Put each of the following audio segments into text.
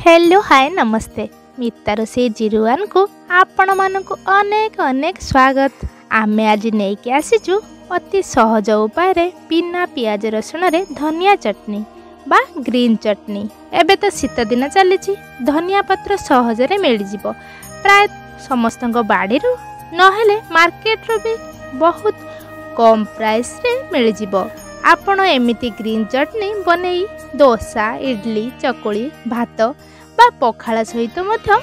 Hello hi नमस्ते मिता रोषे जीरुआन को आपण मानक अनेक अनेक स्वागत। आमे आज नहीं आसीचु अति सहज उपाय रे बिना पियाज रसुण रे धनिया चटनी बा ग्रीन चटनी। एबे तो शीत दिन चली धनिया पत्र सहज रे मिल जिवो प्राय समस्त बाड़ी रु नहेले मार्केट रो भी बहुत कम प्राइस रे मिल जिवो। आपण एमिति ग्रीन चटनी बनई डोसा इडली चकुली भात बा पखाला सहित मध्य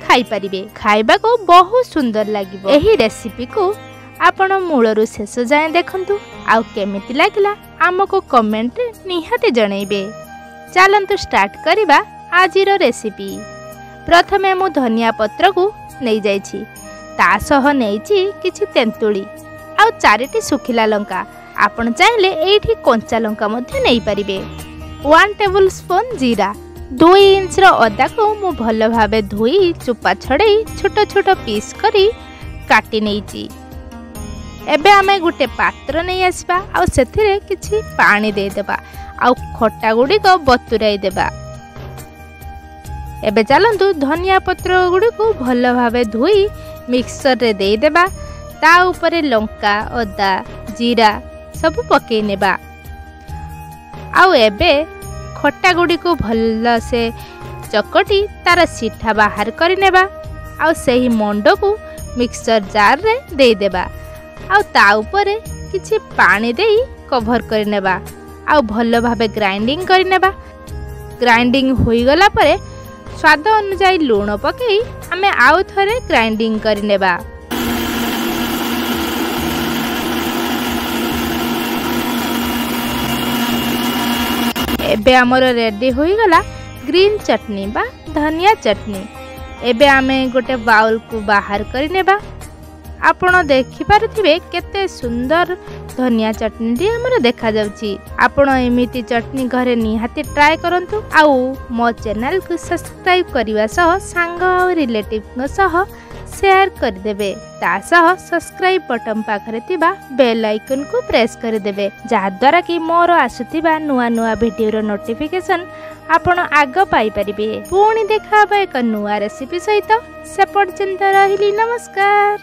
खाई परिबे। खाइबा को बहुत सुंदर लागिबो। एही रेसिपी को आपण मूलरु शेष जाए देखंतु आउ केमिति लागिला आमको कमेंट रे निहाते जणैबे। चलंतु स्टार्ट करिबा आजिरो रेसिपी। प्रथमे मु धनिया पत्र को नै जाइछि ता सह नैछि किछि तेंतुली आउ 4टी सुखिला लंका। आपण चाहिले एठी कंचा लंका मध्ये नै परिबे। 1 टेबल स्पून जीरा 2 इंच रो अदा को मु भल भाबे धोई चुपा छड़ई छोट छोट पीस करी काटी नैछि। एबे आमे गुटे पात्र नै आसबा आ सेथिरे किछि पानी दे देबा आ खट्टा गुडी को बतुराई देबा। एबे चलंतु धनिया पत्र गुडी को भल भाबे धोई मिक्सर रे दे देबा। ता ऊपर लंका अदा जीरा सब पकई नेबा। आउ एबे खट्टा गुडी को भल से चकटी तार सीठा बाहर करि नेबा। आउ सही मंडो को मिक्सर जार रे दे देबा। आउ ता ऊपर किछि पानी देई कवर करि नेबा। आउ भल भाबे ग्राइंडिंग करि नेबा। ग्राइंडिंग होई गला परे स्वाद अनुसार लूण पकई आमे आउ थरे ग्राइंडिंग करि नेबा। एबे हमर रेडी होई गला ग्रीन चटनी बा धनिया चटनी। एबे आमे गोटे बाउल को बाहर करि नेबा। आपण देखि पारथिबे केते सुंदर धनिया चटनी डी हमर देखा जाउची। आपण एमिति चटनी घरे निहाती ट्राई करंतु। आउ मो चैनल को सब्सक्राइब करिवा सह सांग आ रिलेटिव सह शेयर कर देबे। ता सह सब्सक्राइब बटन पाखरे थिबा बेल आइकन को प्रेस कर देबे जा द्वारा कि मोर आसुथिबा नुआ नुआ वीडियो रो नोटिफिकेशन आपण आग पाई परिबे। पुणी देखा एक नुआ रेसिपी सहित से पर्यंत रहिली नमस्कार।